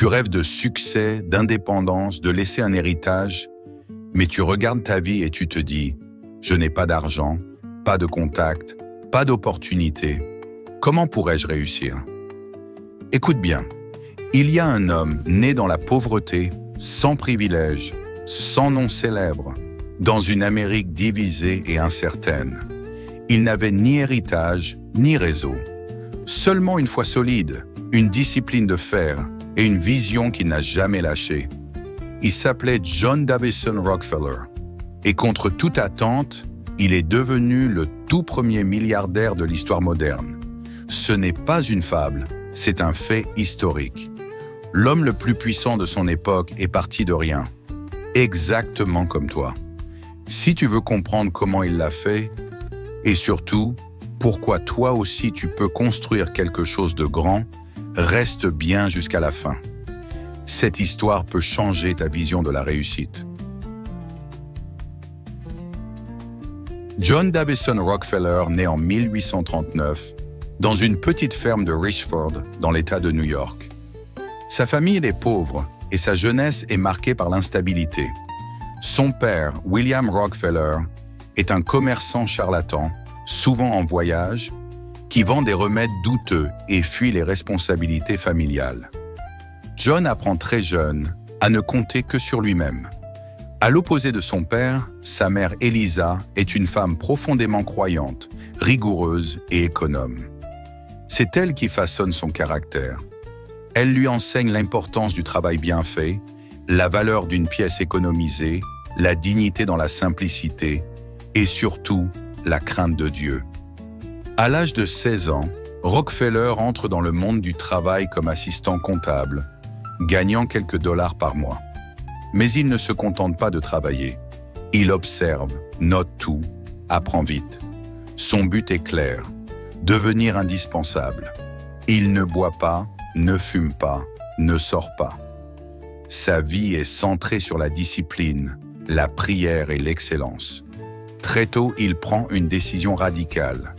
Tu rêves de succès, d'indépendance, de laisser un héritage, mais tu regardes ta vie et tu te dis « Je n'ai pas d'argent, pas de contact, pas d'opportunité. Comment pourrais-je réussir ?» Écoute bien, il y a un homme né dans la pauvreté, sans privilèges, sans nom célèbre, dans une Amérique divisée et incertaine. Il n'avait ni héritage, ni réseau. Seulement une foi solide, une discipline de fer et une vision qu'il n'a jamais lâchée. Il s'appelait John Davison Rockefeller. Et contre toute attente, il est devenu le tout premier milliardaire de l'histoire moderne. Ce n'est pas une fable, c'est un fait historique. L'homme le plus puissant de son époque est parti de rien, exactement comme toi. Si tu veux comprendre comment il l'a fait, et surtout, pourquoi toi aussi tu peux construire quelque chose de grand, reste bien jusqu'à la fin. Cette histoire peut changer ta vision de la réussite. John Davison Rockefeller naît en 1839 dans une petite ferme de Richford, dans l'État de New York. Sa famille est pauvre et sa jeunesse est marquée par l'instabilité. Son père, William Rockefeller, est un commerçant charlatan, souvent en voyage, qui vend des remèdes douteux et fuit les responsabilités familiales. John apprend très jeune à ne compter que sur lui-même. À l'opposé de son père, sa mère Eliza est une femme profondément croyante, rigoureuse et économe. C'est elle qui façonne son caractère. Elle lui enseigne l'importance du travail bien fait, la valeur d'une pièce économisée, la dignité dans la simplicité et surtout la crainte de Dieu. À l'âge de 16 ans, Rockefeller entre dans le monde du travail comme assistant comptable, gagnant quelques dollars par mois. Mais il ne se contente pas de travailler. Il observe, note tout, apprend vite. Son but est clair, devenir indispensable. Il ne boit pas, ne fume pas, ne sort pas. Sa vie est centrée sur la discipline, la prière et l'excellence. Très tôt, il prend une décision radicale.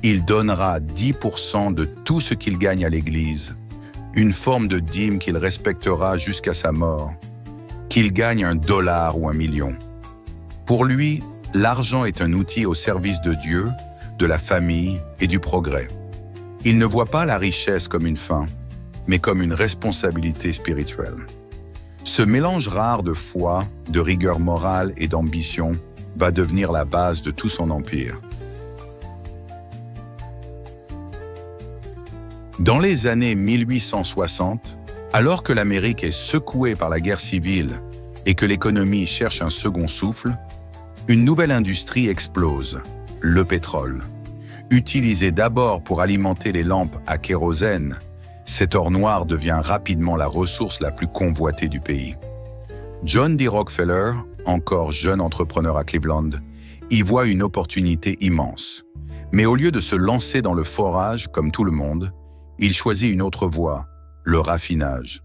Il donnera 10% de tout ce qu'il gagne à l'Église, une forme de dîme qu'il respectera jusqu'à sa mort, qu'il gagne $1 ou $1 million. Pour lui, l'argent est un outil au service de Dieu, de la famille et du progrès. Il ne voit pas la richesse comme une fin, mais comme une responsabilité spirituelle. Ce mélange rare de foi, de rigueur morale et d'ambition va devenir la base de tout son empire. Dans les années 1860, alors que l'Amérique est secouée par la guerre civile et que l'économie cherche un second souffle, une nouvelle industrie explose, le pétrole. Utilisé d'abord pour alimenter les lampes à kérosène, cet or noir devient rapidement la ressource la plus convoitée du pays. John D. Rockefeller, encore jeune entrepreneur à Cleveland, y voit une opportunité immense. Mais au lieu de se lancer dans le forage comme tout le monde, il choisit une autre voie, le raffinage.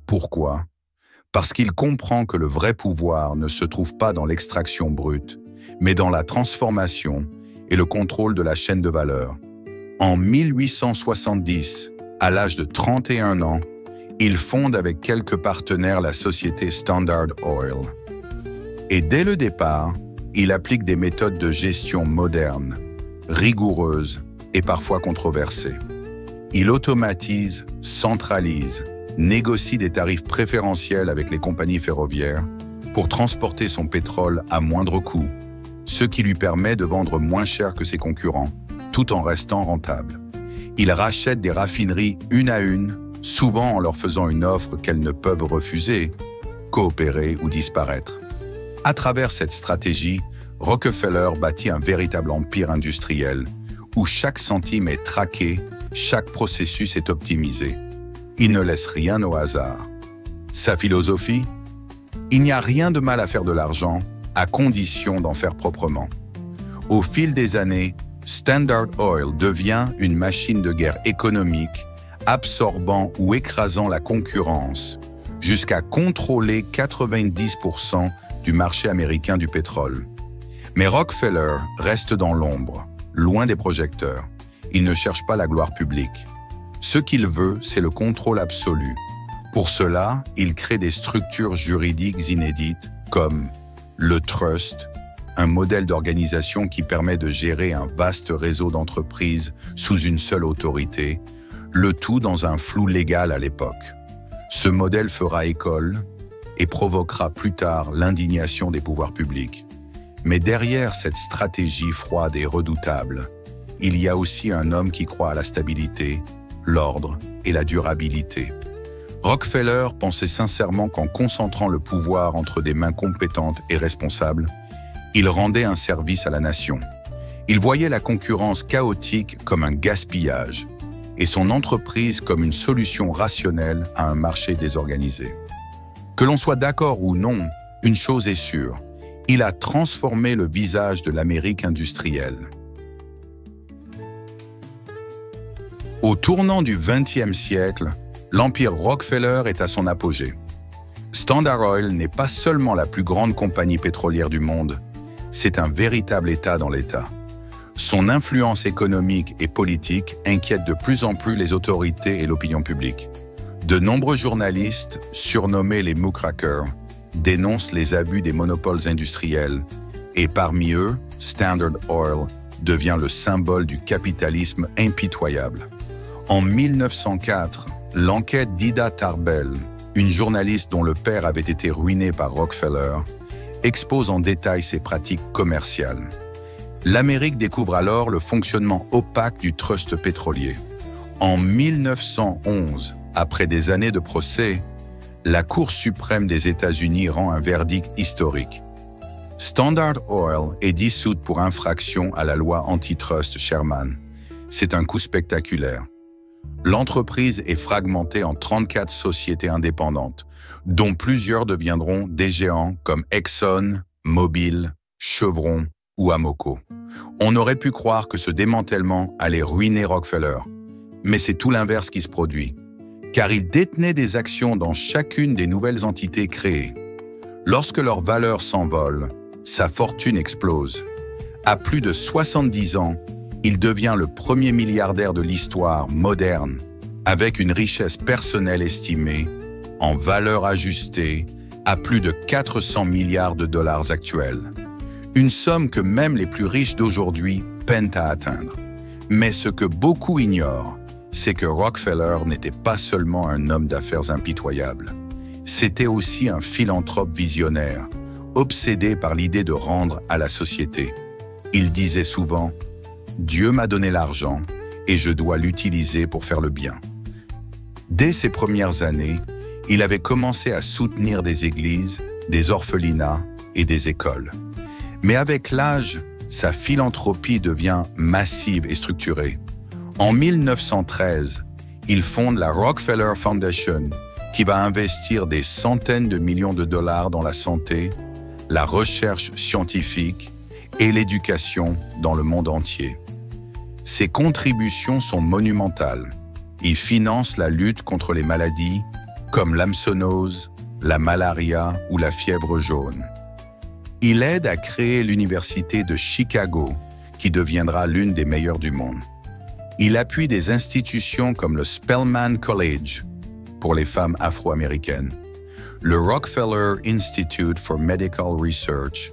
Pourquoi? Parce qu'il comprend que le vrai pouvoir ne se trouve pas dans l'extraction brute, mais dans la transformation et le contrôle de la chaîne de valeur. En 1870, à l'âge de 31 ans, il fonde avec quelques partenaires la société Standard Oil. Et dès le départ, il applique des méthodes de gestion modernes, rigoureuses et parfois controversées. Il automatise, centralise, négocie des tarifs préférentiels avec les compagnies ferroviaires pour transporter son pétrole à moindre coût, ce qui lui permet de vendre moins cher que ses concurrents, tout en restant rentable. Il rachète des raffineries une à une, souvent en leur faisant une offre qu'elles ne peuvent refuser, coopérer ou disparaître. À travers cette stratégie, Rockefeller bâtit un véritable empire industriel où chaque centime est traqué, chaque processus est optimisé. Il ne laisse rien au hasard. Sa philosophie? Il n'y a rien de mal à faire de l'argent, à condition d'en faire proprement. Au fil des années, Standard Oil devient une machine de guerre économique, absorbant ou écrasant la concurrence, jusqu'à contrôler 90% du marché américain du pétrole. Mais Rockefeller reste dans l'ombre, loin des projecteurs. Il ne cherche pas la gloire publique. Ce qu'il veut, c'est le contrôle absolu, Pour cela, il crée des structures juridiques inédites comme le trust, un modèle d'organisation qui permet de gérer un vaste réseau d'entreprises sous une seule autorité, le tout dans un flou légal à l'époque. Ce modèle fera école et provoquera plus tard l'indignation des pouvoirs publics. Mais derrière cette stratégie froide et redoutable, il y a aussi un homme qui croit à la stabilité, l'ordre et la durabilité. Rockefeller pensait sincèrement qu'en concentrant le pouvoir entre des mains compétentes et responsables, il rendait un service à la nation. Il voyait la concurrence chaotique comme un gaspillage et son entreprise comme une solution rationnelle à un marché désorganisé. Que l'on soit d'accord ou non, une chose est sûre, il a transformé le visage de l'Amérique industrielle. Au tournant du XXe siècle, l'empire Rockefeller est à son apogée. Standard Oil n'est pas seulement la plus grande compagnie pétrolière du monde, c'est un véritable État dans l'État. Son influence économique et politique inquiète de plus en plus les autorités et l'opinion publique. De nombreux journalistes, surnommés les muckrakers, dénoncent les abus des monopoles industriels et parmi eux, Standard Oil devient le symbole du capitalisme impitoyable. En 1904, l'enquête d'Ida Tarbell, une journaliste dont le père avait été ruiné par Rockefeller, expose en détail ses pratiques commerciales. L'Amérique découvre alors le fonctionnement opaque du trust pétrolier. En 1911, après des années de procès, la Cour suprême des États-Unis rend un verdict historique. Standard Oil est dissoute pour infraction à la loi antitrust Sherman. C'est un coup spectaculaire. L'entreprise est fragmentée en 34 sociétés indépendantes, dont plusieurs deviendront des géants comme Exxon, Mobil, Chevron ou Amoco. On aurait pu croire que ce démantèlement allait ruiner Rockefeller, mais c'est tout l'inverse qui se produit, car il détenait des actions dans chacune des nouvelles entités créées. Lorsque leur valeur s'envole, sa fortune explose. À plus de 70 ans, il devient le premier milliardaire de l'histoire moderne, avec une richesse personnelle estimée, en valeur ajustée, à plus de 400 milliards de dollars actuels. Une somme que même les plus riches d'aujourd'hui peinent à atteindre. Mais ce que beaucoup ignorent, c'est que Rockefeller n'était pas seulement un homme d'affaires impitoyable. C'était aussi un philanthrope visionnaire, obsédé par l'idée de rendre à la société. Il disait souvent « Dieu m'a donné l'argent et je dois l'utiliser pour faire le bien ». Dès ses premières années, il avait commencé à soutenir des églises, des orphelinats et des écoles. Mais avec l'âge, sa philanthropie devient massive et structurée. En 1913, il fonde la Rockefeller Foundation, qui va investir des centaines de millions de dollars dans la santé, la recherche scientifique et l'éducation dans le monde entier. Ses contributions sont monumentales. Il finance la lutte contre les maladies comme l'hameçonnose, la malaria ou la fièvre jaune. Il aide à créer l'université de Chicago, qui deviendra l'une des meilleures du monde. Il appuie des institutions comme le Spelman College pour les femmes afro-américaines, le Rockefeller Institute for Medical Research,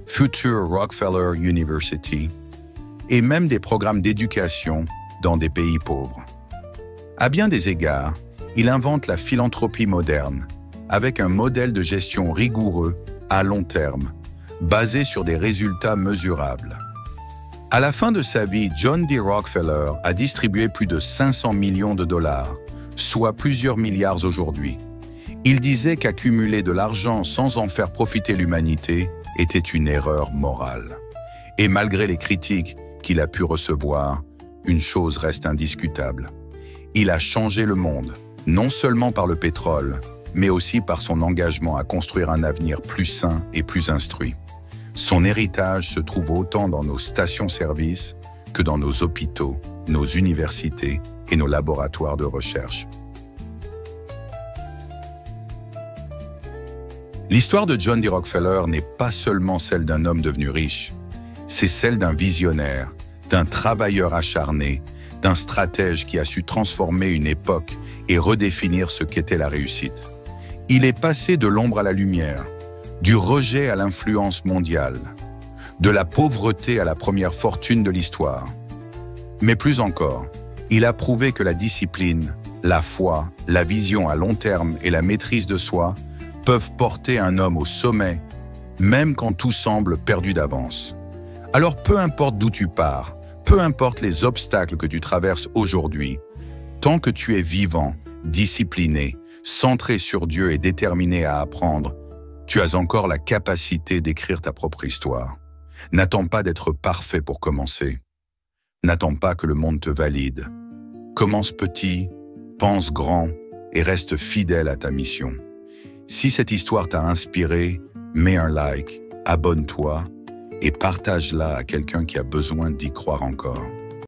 Future Rockefeller University, et même des programmes d'éducation dans des pays pauvres. À bien des égards, il invente la philanthropie moderne, avec un modèle de gestion rigoureux à long terme, basé sur des résultats mesurables. À la fin de sa vie, John D. Rockefeller a distribué plus de 500 millions de dollars, soit plusieurs milliards aujourd'hui. Il disait qu'accumuler de l'argent sans en faire profiter l'humanité était une erreur morale. Et malgré les critiques qu'il a pu recevoir, une chose reste indiscutable. Il a changé le monde, non seulement par le pétrole, mais aussi par son engagement à construire un avenir plus sain et plus instruit. Son héritage se trouve autant dans nos stations-service que dans nos hôpitaux, nos universités et nos laboratoires de recherche. L'histoire de John D. Rockefeller n'est pas seulement celle d'un homme devenu riche, c'est celle d'un visionnaire, d'un travailleur acharné, d'un stratège qui a su transformer une époque et redéfinir ce qu'était la réussite. Il est passé de l'ombre à la lumière, du rejet à l'influence mondiale, de la pauvreté à la première fortune de l'histoire. Mais plus encore, il a prouvé que la discipline, la foi, la vision à long terme et la maîtrise de soi peuvent porter un homme au sommet, même quand tout semble perdu d'avance. Alors peu importe d'où tu pars, peu importe les obstacles que tu traverses aujourd'hui, tant que tu es vivant, discipliné, centré sur Dieu et déterminé à apprendre, tu as encore la capacité d'écrire ta propre histoire. N'attends pas d'être parfait pour commencer. N'attends pas que le monde te valide. Commence petit, pense grand et reste fidèle à ta mission. Si cette histoire t'a inspiré, mets un like, abonne-toi et partage-la à quelqu'un qui a besoin d'y croire encore.